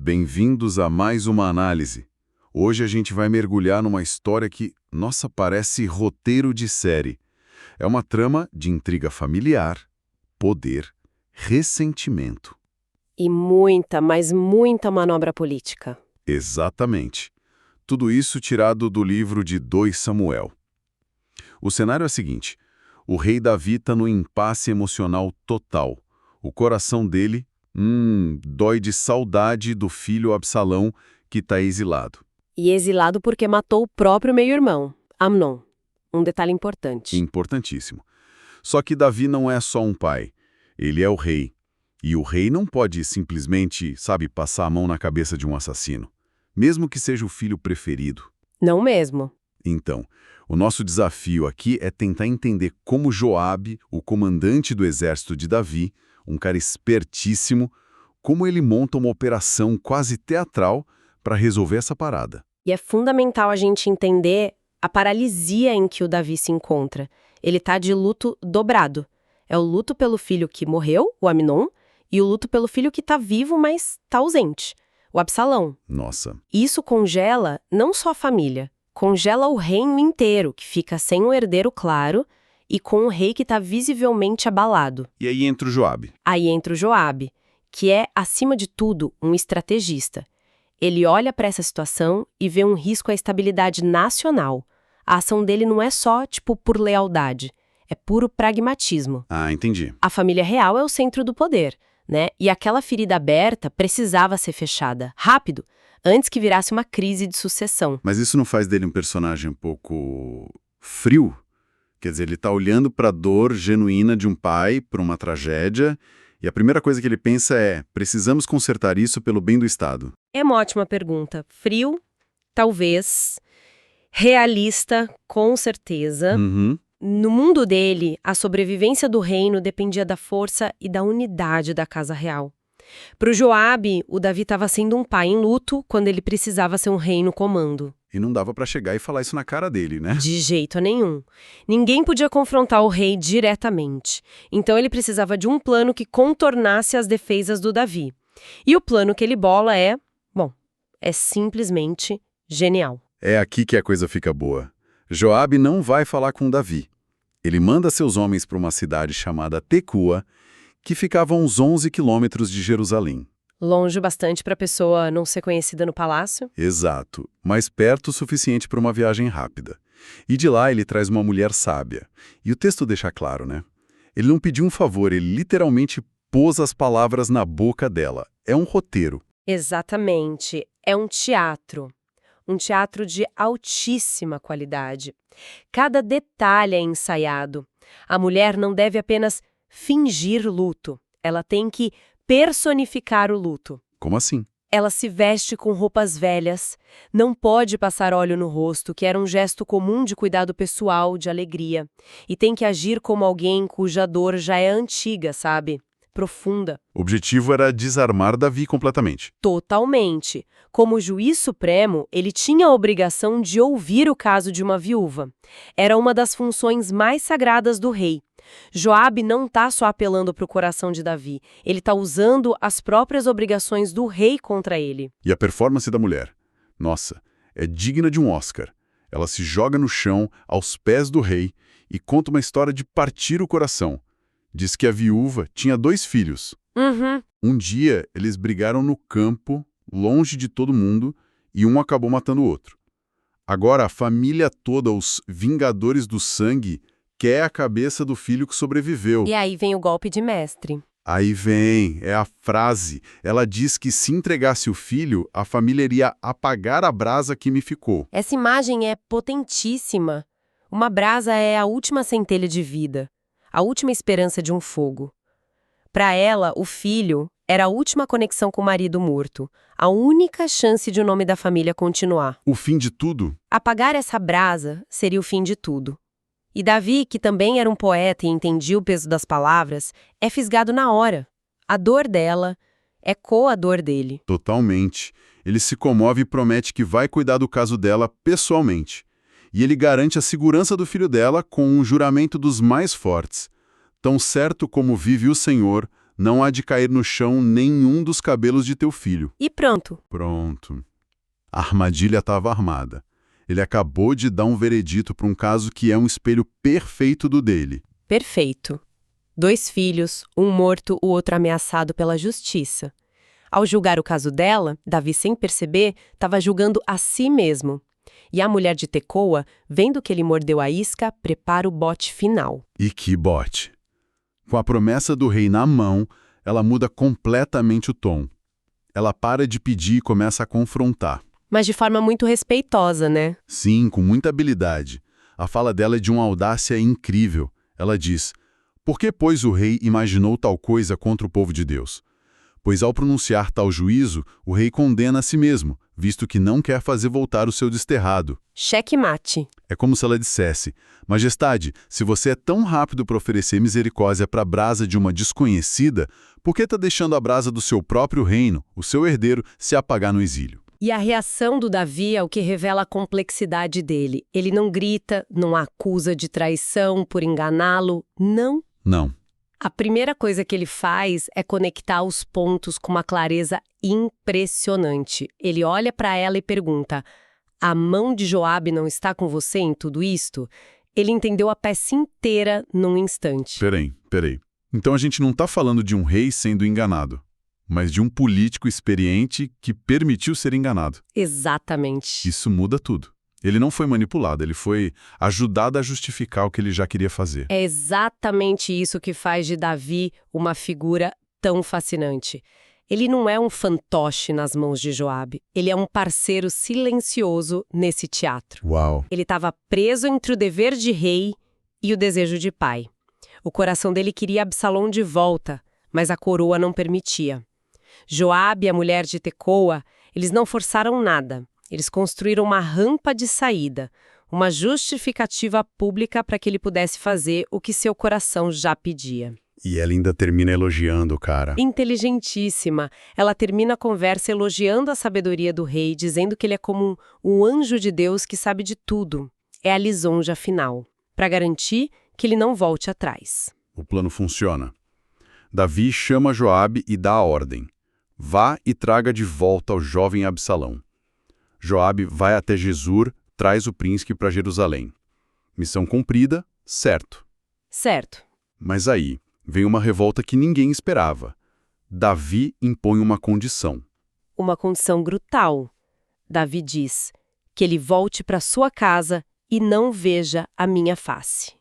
Bem-vindos a mais uma análise. Hoje a gente vai mergulhar numa história que, nossa, parece roteiro de série. É uma trama de intriga familiar, poder, ressentimento. E muita, mas muita manobra política. Exatamente. Tudo isso tirado do livro de 2 Samuel. O cenário é o seguinte: o rei Davi está no impasse emocional total. O coração dele, dói de saudade do filho Absalão, que está exilado. E exilado porque matou o próprio meio-irmão, Amnon. Um detalhe importante. Importantíssimo. Só que Davi não é só um pai. Ele é o rei. E o rei não pode simplesmente, passar a mão na cabeça de um assassino. Mesmo que seja o filho preferido. Não mesmo. Então, o nosso desafio aqui é tentar entender como Joabe, o comandante do exército de Davi, um cara espertíssimo, como ele monta uma operação quase teatral para resolver essa parada. E é fundamental a gente entender a paralisia em que o Davi se encontra. Ele está de luto dobrado. É o luto pelo filho que morreu, o Amnon, e o luto pelo filho que está vivo, mas está ausente, o Absalão. Nossa. Isso congela não só a família, congela o reino inteiro, que fica sem um herdeiro claro e com o rei que está visivelmente abalado. E aí entra o Joabe. Aí entra o Joabe, que é, acima de tudo, um estrategista. Ele olha para essa situação e vê um risco à estabilidade nacional. A ação dele não é só, por lealdade. É puro pragmatismo. Ah, entendi. A família real é o centro do poder, né? E aquela ferida aberta precisava ser fechada, rápido, antes que virasse uma crise de sucessão. Mas isso não faz dele um personagem um pouco frio? Quer dizer, ele está olhando para a dor genuína de um pai, por uma tragédia, e a primeira coisa que ele pensa é: precisamos consertar isso pelo bem do Estado. É uma ótima pergunta. Frio, talvez. Realista, com certeza. No mundo dele, a sobrevivência do reino dependia da força e da unidade da casa real. Para o Joabe, o Davi estava sendo um pai em luto quando ele precisava ser um rei no comando. E não dava para chegar e falar isso na cara dele, né? De jeito nenhum. Ninguém podia confrontar o rei diretamente. Então ele precisava de um plano que contornasse as defesas do Davi. E o plano que ele bola é simplesmente genial. É aqui que a coisa fica boa. Joabe não vai falar com Davi. Ele manda seus homens para uma cidade chamada Tecoa, que ficava a uns 11 quilômetros de Jerusalém. Longe bastante para a pessoa não ser conhecida no palácio. Exato, mas perto o suficiente para uma viagem rápida. E de lá ele traz uma mulher sábia. E o texto deixa claro, né? Ele não pediu um favor, ele literalmente pôs as palavras na boca dela. É um roteiro. Exatamente. É um teatro. Um teatro de altíssima qualidade. Cada detalhe é ensaiado. A mulher não deve apenas fingir luto. Ela tem que personificar o luto. Como assim? Ela se veste com roupas velhas, não pode passar óleo no rosto, que era um gesto comum de cuidado pessoal, de alegria, e tem que agir como alguém cuja dor já é antiga, sabe? Profunda. O objetivo era desarmar Davi completamente. Totalmente. Como juiz supremo, ele tinha a obrigação de ouvir o caso de uma viúva. Era uma das funções mais sagradas do rei. Joabe não está só apelando para o coração de Davi, ele está usando as próprias obrigações do rei contra ele. E a performance da mulher? Nossa, é digna de um Oscar. Ela se joga no chão, aos pés do rei, e conta uma história de partir o coração. Diz que a viúva tinha 2 filhos. Um dia, eles brigaram no campo, longe de todo mundo, e um acabou matando o outro. Agora, a família toda, os Vingadores do Sangue, quer a cabeça do filho que sobreviveu. E aí vem o golpe de mestre. Aí vem, é a frase. Ela diz que se entregasse o filho, a família iria apagar a brasa que me ficou. Essa imagem é potentíssima. Uma brasa é a última centelha de vida, a última esperança de um fogo. Para ela, o filho era a última conexão com o marido morto, a única chance de o nome da família continuar. O fim de tudo? Apagar essa brasa seria o fim de tudo. E Davi, que também era um poeta e entendia o peso das palavras, é fisgado na hora. A dor dela ecoa a dor dele. Totalmente. Ele se comove e promete que vai cuidar do caso dela pessoalmente. E ele garante a segurança do filho dela com um juramento dos mais fortes. Tão certo como vive o Senhor, não há de cair no chão nenhum dos cabelos de teu filho. E pronto. Pronto. A armadilha estava armada. Ele acabou de dar um veredito para um caso que é um espelho perfeito do dele. Perfeito. 2 filhos, um morto, o outro ameaçado pela justiça. Ao julgar o caso dela, Davi, sem perceber, estava julgando a si mesmo. E a mulher de Tecoa, vendo que ele mordeu a isca, prepara o bote final. E que bote! Com a promessa do rei na mão, ela muda completamente o tom. Ela para de pedir e começa a confrontar. Mas de forma muito respeitosa, né? Sim, com muita habilidade. A fala dela é de uma audácia incrível. Ela diz: por que, pois, o rei imaginou tal coisa contra o povo de Deus? Pois ao pronunciar tal juízo, o rei condena a si mesmo, visto que não quer fazer voltar o seu desterrado. Cheque-mate. É como se ela dissesse: Majestade, se você é tão rápido para oferecer misericórdia para a brasa de uma desconhecida, por que está deixando a brasa do seu próprio reino, o seu herdeiro, se apagar no exílio? E a reação do Davi é o que revela a complexidade dele. Ele não grita, não acusa de traição por enganá-lo, não. Não. A primeira coisa que ele faz é conectar os pontos com uma clareza impressionante. Ele olha para ela e pergunta: a mão de Joabe não está com você em tudo isto? Ele entendeu a peça inteira num instante. Peraí. Então a gente não está falando de um rei sendo enganado, mas de um político experiente que permitiu ser enganado. Exatamente. Isso muda tudo. Ele não foi manipulado, ele foi ajudado a justificar o que ele já queria fazer. É exatamente isso que faz de Davi uma figura tão fascinante. Ele não é um fantoche nas mãos de Joabe, ele é um parceiro silencioso nesse teatro. Uau! Ele estava preso entre o dever de rei e o desejo de pai. O coração dele queria Absalão de volta, mas a coroa não permitia. Joabe e a mulher de Tecoa, eles não forçaram nada. Eles construíram uma rampa de saída, uma justificativa pública para que ele pudesse fazer o que seu coração já pedia. E ela ainda termina elogiando o cara. Inteligentíssima. Ela termina a conversa elogiando a sabedoria do rei, dizendo que ele é como um anjo de Deus que sabe de tudo. É a lisonja final, para garantir que ele não volte atrás. O plano funciona. Davi chama Joabe e dá a ordem: vá e traga de volta o jovem Absalão. Joabe vai até Jesur, traz o príncipe para Jerusalém. Missão cumprida, certo. Certo. Mas aí vem uma revolta que ninguém esperava. Davi impõe uma condição. Uma condição brutal. Davi diz que ele volte para sua casa e não veja a minha face.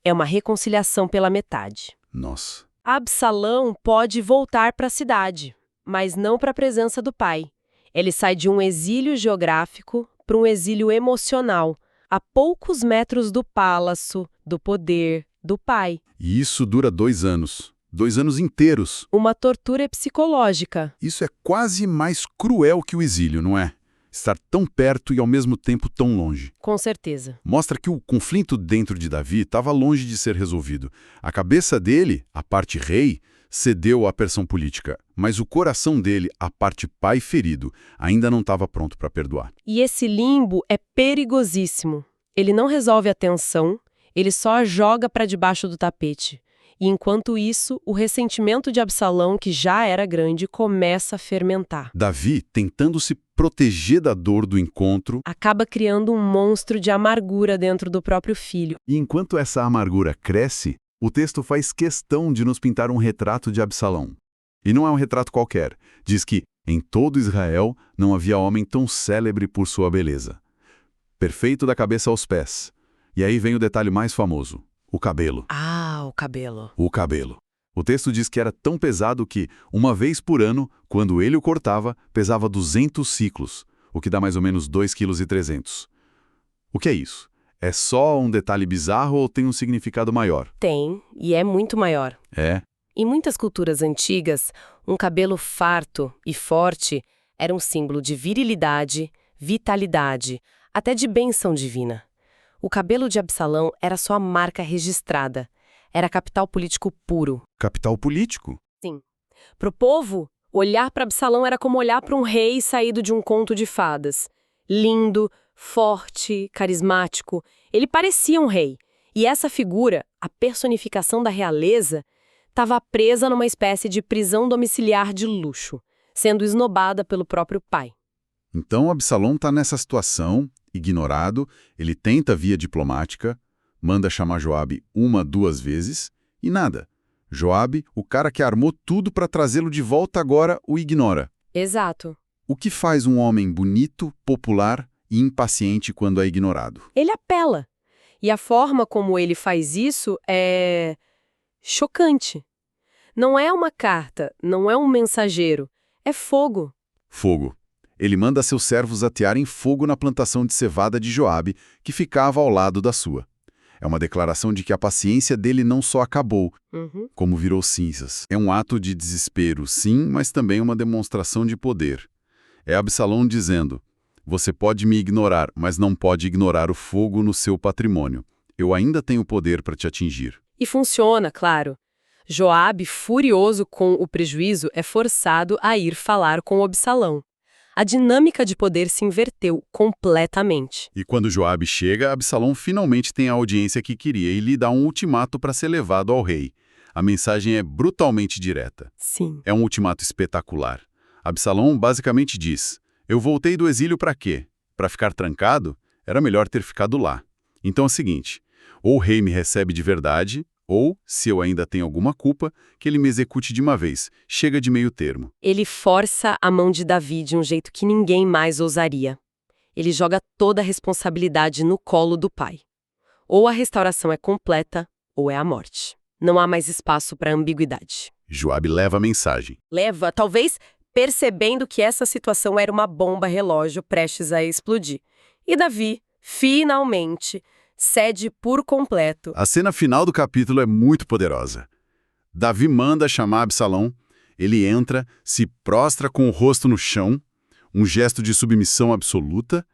É uma reconciliação pela metade. Nossa. Absalão pode voltar para a cidade, mas não para a presença do pai. Ele sai de um exílio geográfico para um exílio emocional, a poucos metros do palácio, do poder, do pai. E isso dura 2 anos. 2 anos inteiros. Uma tortura psicológica. Isso é quase mais cruel que o exílio, não é? Estar tão perto e ao mesmo tempo tão longe. Com certeza. Mostra que o conflito dentro de Davi estava longe de ser resolvido. A cabeça dele, a parte rei, cedeu à pressão política, mas o coração dele, a parte pai ferido, ainda não estava pronto para perdoar. E esse limbo é perigosíssimo. Ele não resolve a tensão, ele só a joga para debaixo do tapete. E enquanto isso, o ressentimento de Absalão, que já era grande, começa a fermentar. Davi, tentando se proteger da dor do encontro, acaba criando um monstro de amargura dentro do próprio filho. E enquanto essa amargura cresce, o texto faz questão de nos pintar um retrato de Absalão. E não é um retrato qualquer. Diz que, em todo Israel, não havia homem tão célebre por sua beleza. Perfeito da cabeça aos pés. E aí vem o detalhe mais famoso: o cabelo. Ah, o cabelo. O cabelo. O texto diz que era tão pesado que, uma vez por ano, quando ele o cortava, pesava 200 ciclos, o que dá mais ou menos 2,3 kg. O que é isso? É só um detalhe bizarro ou tem um significado maior? Tem, e é muito maior. É. Em muitas culturas antigas, um cabelo farto e forte era um símbolo de virilidade, vitalidade, até de bênção divina. O cabelo de Absalão era sua marca registrada. Era capital político puro. Capital político? Sim. Para o povo, olhar para Absalão era como olhar para um rei saído de um conto de fadas. Lindo, forte, carismático. Ele parecia um rei. E essa figura, a personificação da realeza, estava presa numa espécie de prisão domiciliar de luxo, sendo esnobada pelo próprio pai. Então Absalão está nessa situação, ignorado, ele tenta via diplomática, manda chamar Joabe 1, 2 vezes, e nada. Joabe, o cara que armou tudo para trazê-lo de volta agora, o ignora. Exato. O que faz um homem bonito, popular e impaciente quando é ignorado? Ele apela. E a forma como ele faz isso é chocante. Não é uma carta, não é um mensageiro, é fogo. Fogo. Ele manda seus servos atearem fogo na plantação de cevada de Joabe, que ficava ao lado da sua. É uma declaração de que a paciência dele não só acabou, como virou cinzas. É um ato de desespero, sim, mas também uma demonstração de poder. É Absalão dizendo: você pode me ignorar, mas não pode ignorar o fogo no seu patrimônio. Eu ainda tenho poder para te atingir. E funciona, claro. Joabe, furioso com o prejuízo, é forçado a ir falar com Absalão. A dinâmica de poder se inverteu completamente. E quando Joabe chega, Absalão finalmente tem a audiência que queria e lhe dá um ultimato para ser levado ao rei. A mensagem é brutalmente direta. Sim. É um ultimato espetacular. Absalão basicamente diz: eu voltei do exílio para quê? Para ficar trancado? Era melhor ter ficado lá. Então é o seguinte, ou o rei me recebe de verdade, ou, se eu ainda tenho alguma culpa, que ele me execute de uma vez. Chega de meio termo. Ele força a mão de Davi de um jeito que ninguém mais ousaria. Ele joga toda a responsabilidade no colo do pai. Ou a restauração é completa, ou é a morte. Não há mais espaço para ambiguidade. Joabe leva a mensagem. Leva, talvez percebendo que essa situação era uma bomba relógio prestes a explodir. E Davi, finalmente, cede por completo. A cena final do capítulo é muito poderosa. Davi manda chamar Absalão, ele entra, se prostra com o rosto no chão, um gesto de submissão absoluta,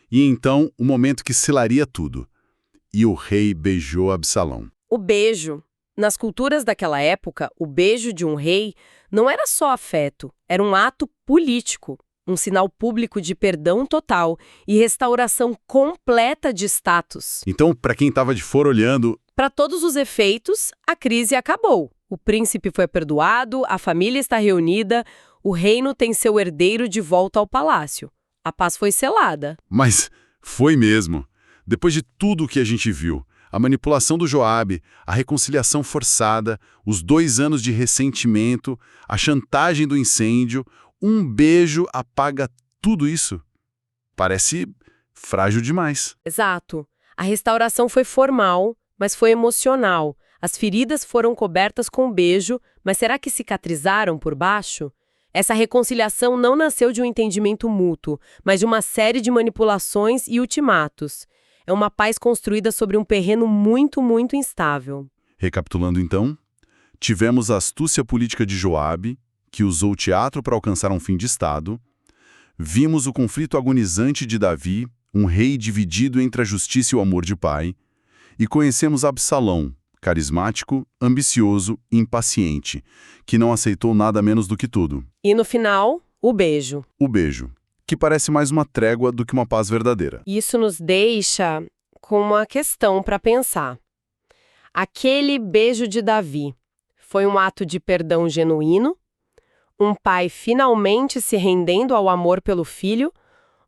e então o momento que selaria tudo. E o rei beijou Absalão. O beijo. Nas culturas daquela época, o beijo de um rei não era só afeto, era um ato político. Um sinal público de perdão total e restauração completa de status. Então, para quem estava de fora olhando... Para todos os efeitos, a crise acabou. O príncipe foi perdoado, a família está reunida, o reino tem seu herdeiro de volta ao palácio. A paz foi selada. Mas foi mesmo. Depois de tudo o que a gente viu, a manipulação do Joabe, a reconciliação forçada, os 2 anos de ressentimento, a chantagem do incêndio... Um beijo apaga tudo isso? Parece frágil demais. Exato. A restauração foi formal, mas foi emocional. As feridas foram cobertas com beijo, mas será que cicatrizaram por baixo? Essa reconciliação não nasceu de um entendimento mútuo, mas de uma série de manipulações e ultimatos. É uma paz construída sobre um terreno muito, muito instável. Recapitulando então, tivemos a astúcia política de Joabe, que usou o teatro para alcançar um fim de Estado. Vimos o conflito agonizante de Davi, um rei dividido entre a justiça e o amor de pai. E conhecemos Absalão, carismático, ambicioso e impaciente, que não aceitou nada menos do que tudo. E no final, o beijo. O beijo, que parece mais uma trégua do que uma paz verdadeira. Isso nos deixa com uma questão para pensar. Aquele beijo de Davi foi um ato de perdão genuíno? Um pai finalmente se rendendo ao amor pelo filho,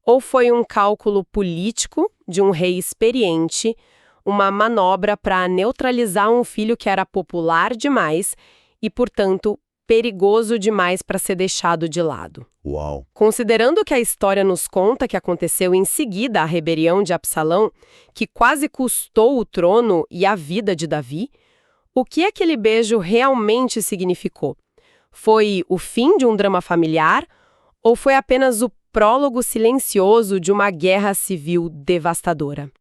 ou foi um cálculo político de um rei experiente, uma manobra para neutralizar um filho que era popular demais e, portanto, perigoso demais para ser deixado de lado? Uau! Considerando que a história nos conta que aconteceu em seguida a rebelião de Absalão, que quase custou o trono e a vida de Davi, o que aquele beijo realmente significou? Foi o fim de um drama familiar ou foi apenas o prólogo silencioso de uma guerra civil devastadora?